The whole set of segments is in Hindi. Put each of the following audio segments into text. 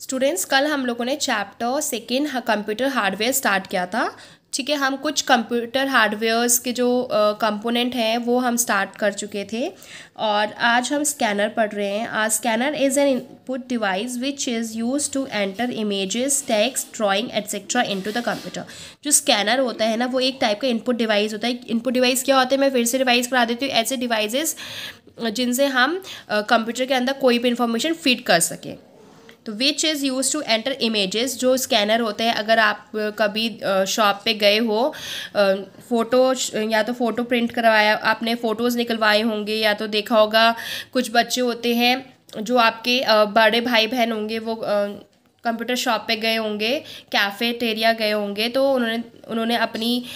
स्टूडेंट्स, कल हम लोगों ने chapter second computer hardware start किया था। ठीक है, हम कुछ कंप्यूटर हार्डवेयर्स के जो कंपोनेंट हैं वो हम स्टार्ट कर चुके थे और आज हम स्कैनर पढ़ रहे हैं। आज scanner is an input device which is use to enter images, text, drawing etcetera into the computer. जो स्कैनर होता है ना, वो एक टाइप का इनपुट डिवाइस होता है। इनपुट डिवाइस क्या होता है, मैं फिर से रिवाइज करा देती हूँ। ऐसे डिवाइसेस जिनसे हम कंप्यूटर के अंदर कोई भी इंफॉर्मेशन फीड कर सकें। तो which is use to enter images, जो स्कैनर होते हैं। अगर आप कभी शॉप पे गए हो, फ़ोटो या तो फ़ोटो प्रिंट करवाया, आपने फ़ोटोज़ निकलवाए होंगे, या तो देखा होगा कुछ बच्चे होते हैं जो आपके बड़े भाई बहन होंगे, वो कंप्यूटर शॉप पे गए होंगे, कैफ़ेटेरिया गए होंगे, तो उन्होंने अपनी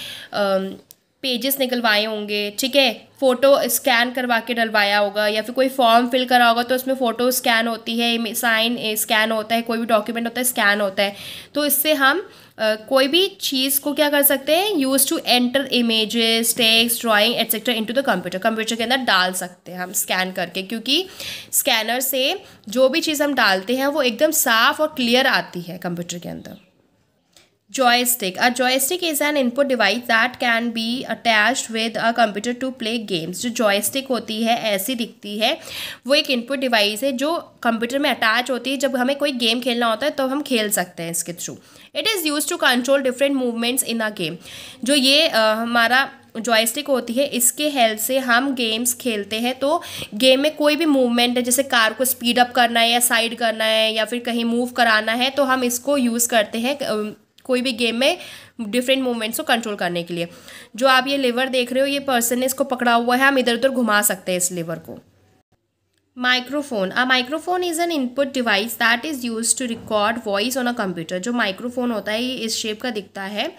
पेजेस निकलवाए होंगे। ठीक है, फ़ोटो स्कैन करवा के डलवाया होगा, या फिर कोई फॉर्म फिल करा होगा तो उसमें फ़ोटो स्कैन होती है, साइन स्कैन होता है, कोई भी डॉक्यूमेंट होता है स्कैन होता है। तो इससे हम कोई भी चीज़ को क्या कर सकते हैं, use to enter images, text, drawing etcetera into the computer. Computer के अंदर डाल सकते हैं हम स्कैन करके, क्योंकि स्कैनर से जो भी चीज़ हम डालते हैं वो एकदम साफ और क्लियर आती है कंप्यूटर के अंदर। Joystick. A joystick is an input device that can be attached with a computer to play games. जो joystick होती है ऐसी दिखती है, वो एक input device है जो कंप्यूटर में अटैच होती है। जब हमें कोई गेम खेलना होता है तो हम खेल सकते हैं इसके through. It is used to control different movements in a game. जो ये हमारा जॉयस्टिक होती है, इसके हेल्प से हम गेम्स खेलते हैं। तो गेम में कोई भी मूवमेंट है, जैसे कार को स्पीड अप करना है या साइड करना है या फिर कहीं मूव कराना है, तो हम इसको यूज़ करते हैं कोई भी गेम में डिफरेंट मूवमेंट्स को कंट्रोल करने के लिए। जो आप ये लीवर देख रहे हो, ये पर्सन ने इसको पकड़ा हुआ है, हम इधर उधर घुमा सकते हैं इस लीवर को। Microphone. A microphone is an input device that is use to record voice on a computer. जो माइक्रोफोन होता है ये इस शेप का दिखता है,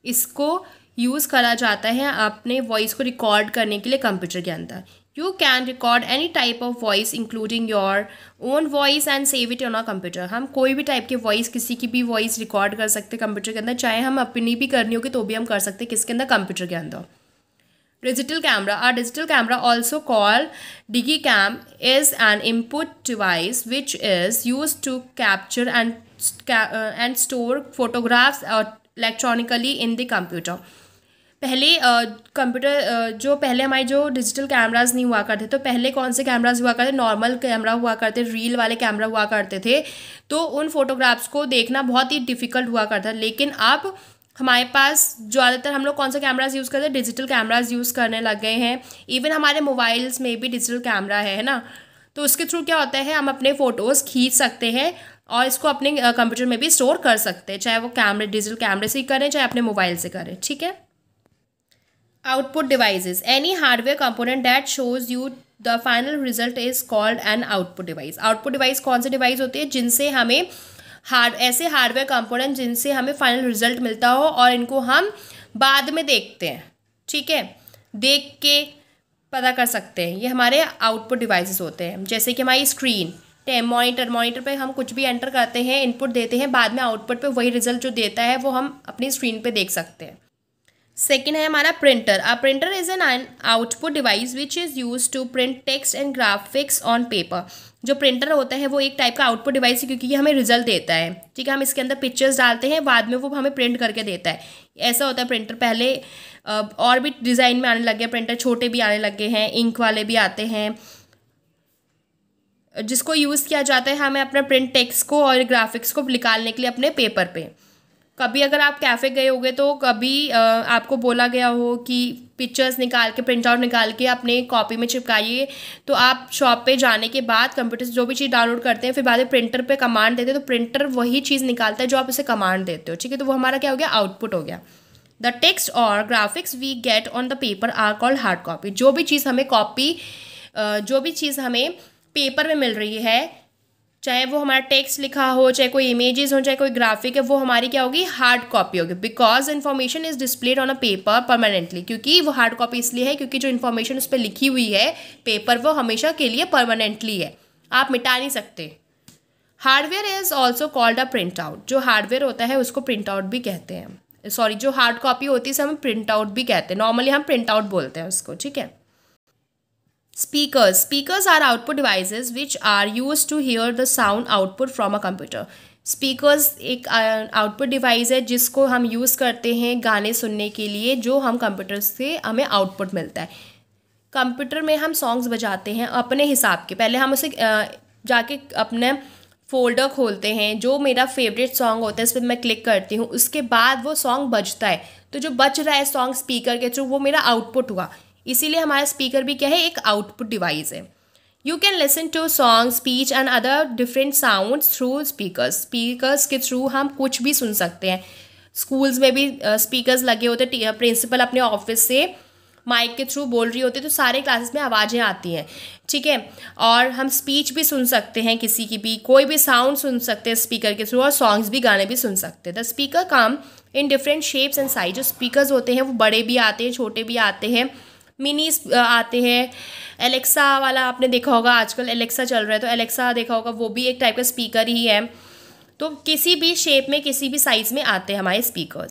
इसको यूज़ करा जाता है अपने वॉइस को रिकॉर्ड करने के लिए कंप्यूटर के अंदर। You can record any type of voice including your own voice and save it on a computer. हम कोई भी टाइप के वॉइस, किसी की भी वॉइस रिकॉर्ड कर सकते हैं कंप्यूटर के अंदर, चाहे हम अपनी भी करनी होगी तो भी हम कर सकते हैं। किसके अंदर? कंप्यूटर के अंदर। Digital camera. A digital camera, also called digicam, is an input device which is used to capture and store photographs electronically in the computer. पहले कंप्यूटर जो पहले हमारे जो डिजिटल कैमराज नहीं हुआ करते, तो पहले कौन से कैमराज हुआ करते? नॉर्मल कैमरा हुआ करते, रील वाले कैमरा हुआ करते थे। तो उन फोटोग्राफ्स को देखना बहुत ही डिफ़िकल्ट हुआ करता। लेकिन अब हमारे पास ज़्यादातर हम लोग कौन सा कैमराज यूज़ करते हैं? डिजिटल कैमराज यूज़ करने लग गए हैं। इवन हमारे मोबाइल्स में भी डिजिटल कैमरा है ना। तो उसके थ्रू क्या होता है, हम अपने फ़ोटोज़ खींच सकते हैं और इसको अपने कंप्यूटर में भी स्टोर कर सकते हैं, चाहे वो डिजिटल कैमरे से ही करें, चाहे अपने मोबाइल से करें। ठीक है। Output devices. Any hardware component that shows you the final result is called an output device. Output device कौन से डिवाइस होती है? जिनसे हमें ऐसे हार्डवेयर कंपोनेंट जिनसे हमें फाइनल रिजल्ट मिलता हो और इनको हम बाद में देखते हैं। ठीक है, देख के पता कर सकते हैं। ये हमारे आउटपुट डिवाइसेस होते हैं। जैसे कि हमारी स्क्रीन, मॉनिटर पे हम कुछ भी एंटर करते हैं, इनपुट देते हैं, बाद में आउटपुट पे वही रिजल्ट जो देता है वो हम अपनी स्क्रीन पे देख सकते हैं। सेकेंड है हमारा printer. A printer is an output device which is use to print text and graphics on paper. जो प्रिंटर होता है वो एक टाइप का आउटपुट डिवाइस है, क्योंकि ये हमें रिजल्ट देता है। ठीक है, हम इसके अंदर पिक्चर्स डालते हैं, बाद में वो हमें प्रिंट करके देता है। ऐसा होता है प्रिंटर। पहले और भी डिज़ाइन में आने लग गया प्रिंटर, छोटे भी आने लगे हैं, इंक वाले भी आते हैं, जिसको यूज़ किया जाता है हमें अपना प्रिंट टेक्स्ट को और ग्राफिक्स को निकालने के लिए अपने पेपर पे। कभी अगर आप कैफ़े गए होगे तो कभी आपको बोला गया हो कि पिक्चर्स निकाल के, प्रिंट आउट निकाल के अपने कॉपी में चिपकाइए, तो आप शॉप पे जाने के बाद कंप्यूटर से जो भी चीज़ डाउनलोड करते हैं, फिर बाद में प्रिंटर पे कमांड देते हैं, तो प्रिंटर वही चीज़ निकालता है जो आप उसे कमांड देते हो। ठीक है, तो वो हमारा क्या हो गया? आउटपुट हो गया। द टेक्स्ट और graphics we get on the paper are called hard copy. जो भी चीज़ हमें पेपर में मिल रही है, चाहे वो हमारा टेक्स्ट लिखा हो, चाहे कोई इमेजेस हो, चाहे कोई ग्राफिक है, वो हमारी क्या होगी? हार्ड कॉपी होगी। Because information is displayed on a paper permanently. क्योंकि वो हार्ड कॉपी इसलिए है क्योंकि जो इन्फॉर्मेशन उस पर लिखी हुई है पेपर, वो हमेशा के लिए परमानेंटली है, आप मिटा नहीं सकते। Hardware is also called a print out. जो हार्डवेयर होता है उसको प्रिंट आउट भी कहते हैं। सॉरी, जो हार्ड कॉपी होती है उसे हम प्रिंट आउट भी कहते हैं। नॉर्मली हम प्रिंट आउट बोलते हैं उसको। ठीक है। Speakers are output devices which are used to hear the sound output from a computer. Speakers एक आउटपुट डिवाइस है जिसको हम यूज़ करते हैं गाने सुनने के लिए, जो हम कंप्यूटर से हमें आउटपुट मिलता है। कंप्यूटर में हम सॉन्ग्स बजाते हैं अपने हिसाब के। पहले हम उसे जाके अपने फोल्डर खोलते हैं, जो मेरा फेवरेट सॉन्ग होता है उस पर मैं क्लिक करती हूँ, उसके बाद वो सॉन्ग बजता है। तो जो बज रहा है सॉन्ग स्पीकर के थ्रू, वो मेरा आउटपुट हुआ। इसीलिए हमारा स्पीकर भी क्या है, एक आउटपुट डिवाइस है। You can listen to song, speech and other different sounds through speakers. Speakers के थ्रू हम कुछ भी सुन सकते हैं। स्कूल्स में भी स्पीकर्स लगे होते हैं, प्रिंसिपल अपने ऑफिस से माइक के थ्रू बोल रही होती है, तो सारे क्लासेस में आवाज़ें आती हैं, ठीक है। और हम स्पीच भी सुन सकते हैं, किसी की भी कोई भी साउंड सुन सकते हैं स्पीकर के थ्रू, और सॉन्ग्स भी, गाने भी सुन सकते हैं। The speaker come in different shapes and size. जो स्पीकर्स होते हैं वो बड़े भी आते हैं, छोटे भी आते हैं, मिनी आते हैं। एलेक्सा वाला आपने देखा होगा, आजकल एलेक्सा चल रहा है, तो एलेक्सा देखा होगा, वो भी एक टाइप का स्पीकर ही है। तो किसी भी शेप में, किसी भी साइज़ में आते हैं हमारे स्पीकर्स।